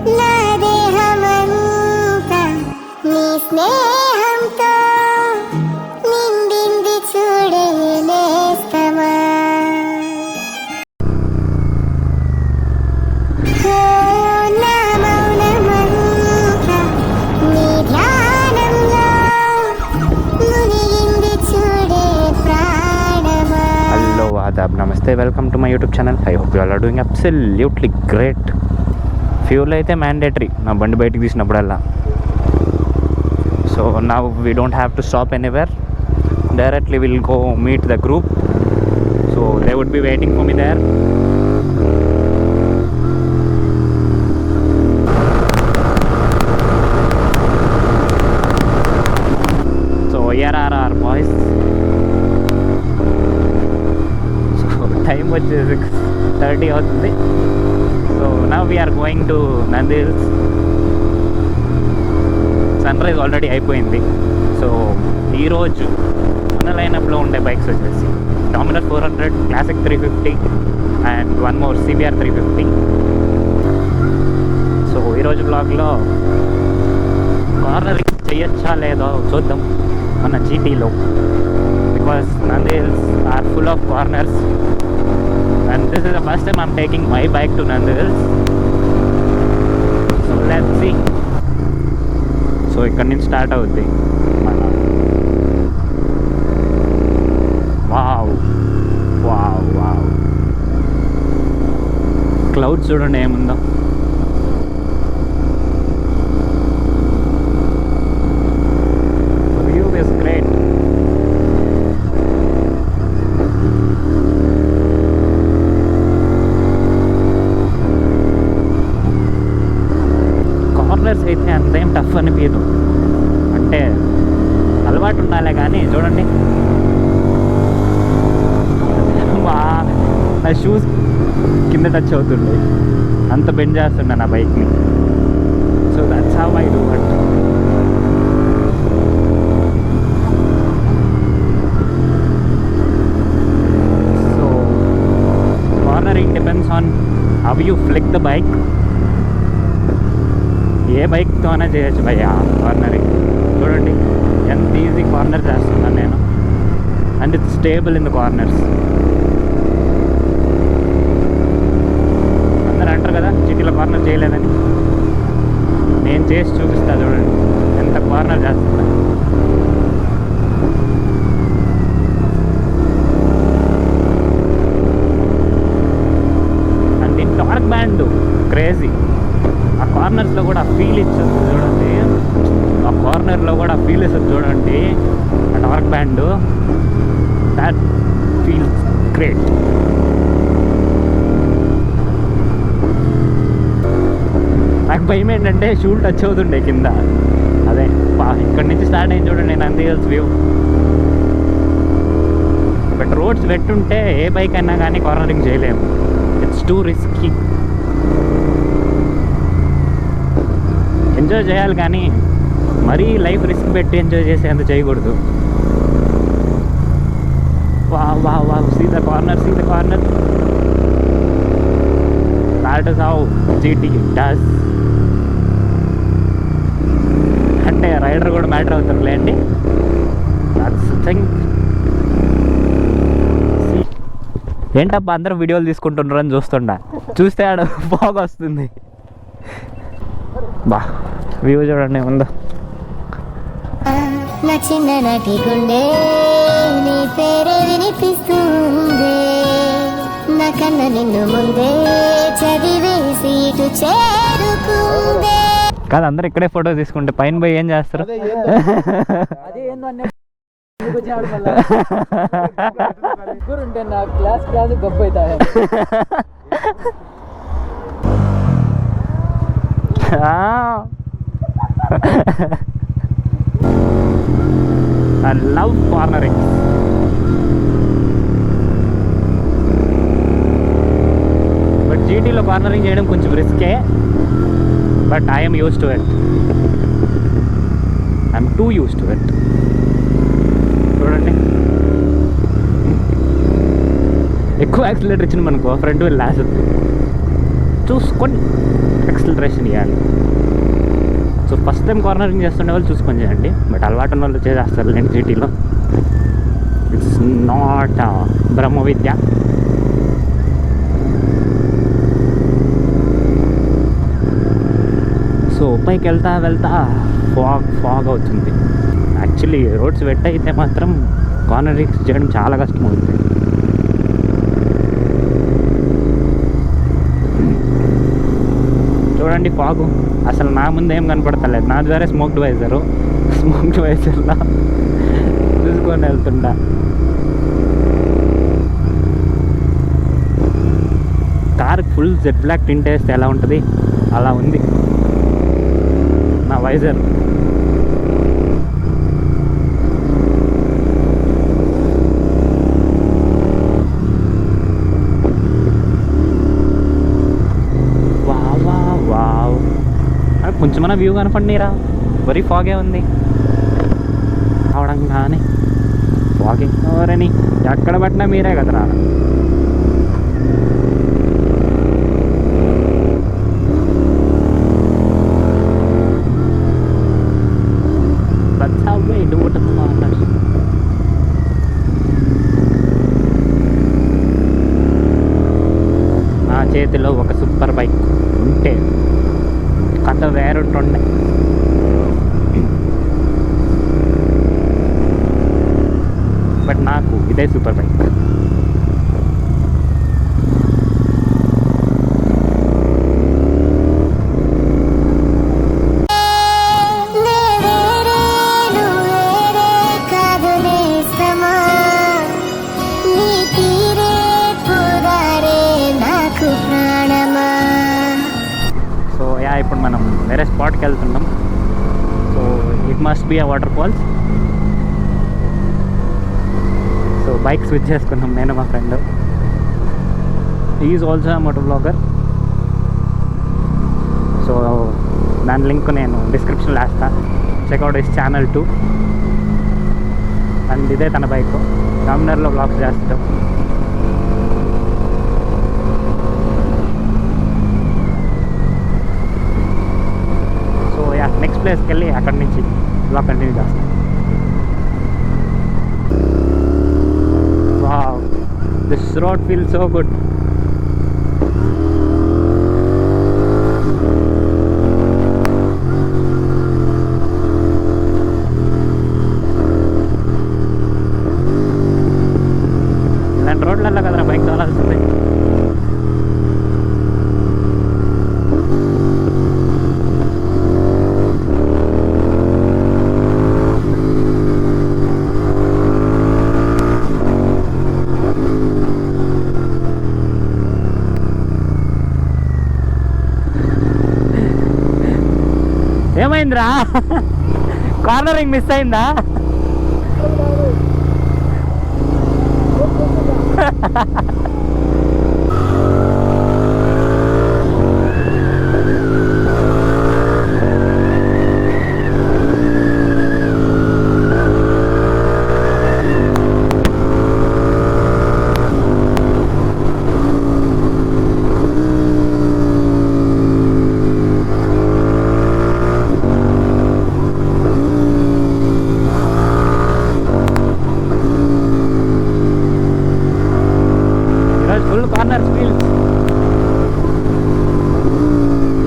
నా దేహమంతా నీ స్నేహంతో నిండింది చూడే నేస్తమా. నా మౌనమంతా నీ ధ్యానంలో మునిగింది చూడే ప్రాణమా. హలో ఆదాబ్ నమస్తే, welcome to my YouTube channel. I hope you all are doing absolutely great. Fuel అయితే మ్యాండేటరీ నా బండి బయటికి తీసినప్పుడల్లా. So now we don't have to stop anywhere, directly will go meet the group. So they would be waiting for me there. So here are our boys. Time వచ్చేసి 6:30 అవుతుంది. So now we're going to Nandi hills. Sunrise already అయిపోయింది. So ఈరోజు మన లైనప్లో ఉండే bikes వచ్చేసి Dominar 400, classic 350 and one more CBR 350. So ఈరోజు బ్లాగ్లో cornering చేయొచ్చా లేదో చూద్దాం మన GTలో, because Nandi hills are full of corners. And this is the first time I'm taking my bike to Nandi Hills. So let's see. So ikkadi nunchi start avuddi mana. Wow, wow, wow. Clouds chudandi emundo. View is great. అయితే అంతేం tough అనిపించదు, అంటే అలవాటు ఉండాలే. కానీ చూడండి, నా shoes కింద టచ్ అవుతుండే, అంత బెండ్ చేస్తుండే నా బైక్ని. So that's how I do it. So cornering depends on how you flick the bike. ఏ బైక్తోనే చేయొచ్చు భయ్యా కార్నరింగ్. చూడండి ఎంత ఈజీ కార్నర్ చేస్తున్నాను నేను, and it's stable in the corners. అందరూ అంటారు కదా GTలో కార్నర్ చేయలేదని, నేను చేసి చూపిస్తా. చూడండి ఎంత కార్నర్ చేస్తున్నా. అండ్ ఈ టార్క్ బ్యాండ్ క్రేజీ. ఆ కార్నర్స్లో కూడా ఫీల్ ఇచ్చేది చూడండి, ఆ కార్నర్లో కూడా ఫీల్ ఇస్తుంది చూడండి. ఆ torque band, that feels great. నాకు భయం ఏంటంటే షూల్ టచ్ అవుతుండే కింద. అదే ఇక్కడి నుంచి స్టార్ట్ అయింది చూడండి Nandi hills view. But roads పెట్టుంటే ఏ బైక్ అయినా కానీ కార్నరింగ్ చేయలేము, ఇట్స్ టూ రిస్కీ. ఎంజాయ్ చేయాలి కానీ మరీ లైఫ్ రిస్క్ పెట్టి ఎంజాయ్ చేసేంత చేయకూడదు. వా వా వా see the corner, see the corner. That is how GT does. అంటే రైడర్ కూడా మ్యాటర్ అవుతారులే అండి. That's thing. ఏంటబ్బా అందరూ వీడియోలు తీసుకుంటున్నారు అని చూస్తే ఆడ బాగా వస్తుంది. బా వ్యూ చూడండి ఉందా. నా చిన్ననాటి గుండె నీ పేరే వినిపిస్తుంది, నా కన్న నిన్ను ముందే చదివేసి ఇటు చేరుకుందే. కాదు అందరు ఇక్కడే ఫోటో తీసుకుంటే పైన పోయి ఏం చేస్తారు? I love cornering. But GTలో కార్నరింగ్ చేయడం కొంచెం రిస్కే, but I am used to it. I'm too used to it. చూడండి ఎక్కువ యాక్సిలేటర్ ఇచ్చిన మనకో ఫ్రంట్ వీల్ లాస్. చూసుకొని యాక్సిలరేషన్ ఇవ్వాలి. సో ఫస్ట్ టైం కార్నరింగ్ చేస్తుండే వాళ్ళు చూసుకొని చేయండి, బట్ అలవాటు ఉన్న వాళ్ళు చేసేస్తారు లేండి సిటీలో. It's not Brahma Vidya. So పైకి వెళ్తా ఫాగ్ అవుతుంది. యాక్చువల్లీ రోడ్స్ వెట్ అయితే మాత్రం కార్నరింగ్స్ చేయడం చాలా కష్టం అవుతుంది. చూడండి ఫాగు అసలు నా ముందు ఏం కనపడతలేదు. నా ద్వారా స్మోక్ డివైజర్లా చూసుకొని వెళ్తుండా. Car full jet black tint వేస్తే ఎలా ఉంటుంది అలా ఉంది నా వైజర్. కొంచెమన్నా వ్యూ కనపడినీరా, వరి ఫాగే ఉంది అవడంగానే. ఫాగే ఎవరని ఎక్కడ పట్టినా మీరే కదరా. నా చేతిలో ఒక సూపర్ బైక్ ఉంటే కథ వేరుంటుండే. బట్ నాకు ఇదే సూపర్ బైక్. ఇప్పుడు మనం వేరే స్పాట్కి వెళ్తున్నాం. So it must be a water falls. So bike switch చేసుకున్నాం నేను మా friend. Is also moto blogger. So దాని లింక్ నేను డిస్క్రిప్షన్లో వేస్తాను. Checkout is channel 2. అండ్ ఇదే తన బైక్. డామినర్లో బ్లాగ్స్ చేస్తాం. నెక్స్ట్ ప్లేస్కి వెళ్ళి అక్కడి నుంచి ఇలా కంటిన్యూ చేస్తాం. Wow, this road feel so good. ఇలాంటి రోడ్లలో కదరా బైక్ తోలాల్సింది. ఏమైందిరా, కార్నరింగ్ మిస్ అయిందా?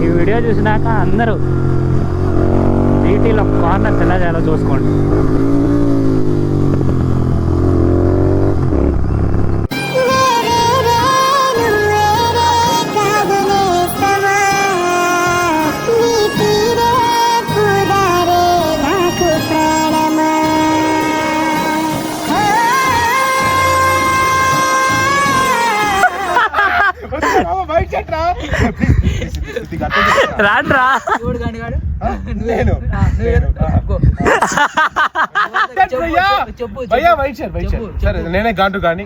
ఈ వీడియో చూసినాక అందరూ సిటీలో కార్నర్స్ ఎలా చేయాలో చూసుకోండి. రాడ్రా నేనే గాంటు కానీ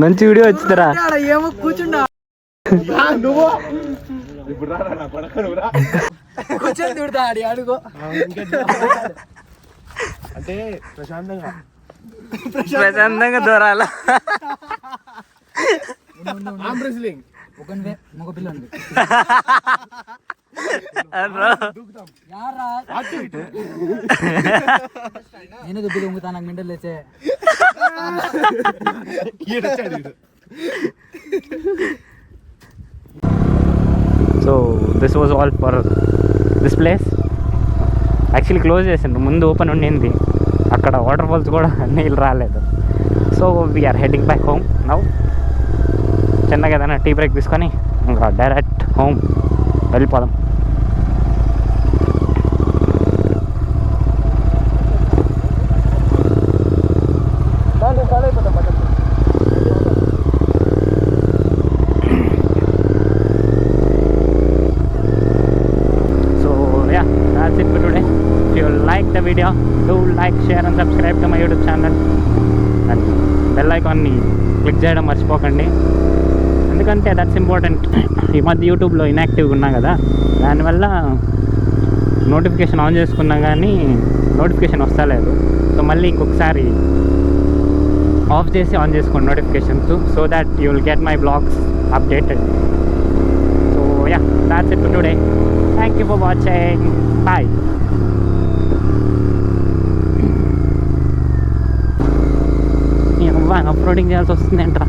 మంచి వీడియో వచ్చిందిరా. ఏమో కూర్చుండా నువ్వు ఇప్పుడు రా కూర్చొని తిడతా ఆడి అడుగు. అంటే ప్రశాంతంగా ప్రశాంతంగా దూరాల ఆర్మ్ రెస్లింగ్ ఒకనివే మగ పిల్లని నేను దుబ్బి దొంగతా నాకు మింటలు లేచే. So this was all for this place. Actually close చేసిండ్రు, ముందు ఓపెన్ ఉండింది. అక్కడ వాటర్ ఫాల్స్ కూడా నీళ్ళు రాలేదు. So we are heading back home now. చిన్నగా ఏదైనా టీ బ్రేక్ తీసుకొని ఇంకా డైరెక్ట్ హోమ్ వెళ్ళిపోదాం. That's it for today. If you like the video, do like, share and subscribe to my YouTube channel. And bell icon ni click చేయడం మర్చిపోకండి, ఎందుకంటే that's important. ఈ మధ్య యూట్యూబ్లో ఇన్యాక్టివ్గా ఉన్నా కదా, దానివల్ల నోటిఫికేషన్ ఆన్ చేసుకున్నా కానీ నోటిఫికేషన్ వస్తలేదు. సో మళ్ళీ ఇంకొకసారి ఆఫ్ చేసి ఆన్ చేసుకోండి notifications, so that you will get my blogs updated. So yeah, that's it for today. Thank you for watching. Bye. అప్లోడింగ్ చేయాల్సి వస్తుంది ఏంట్రా.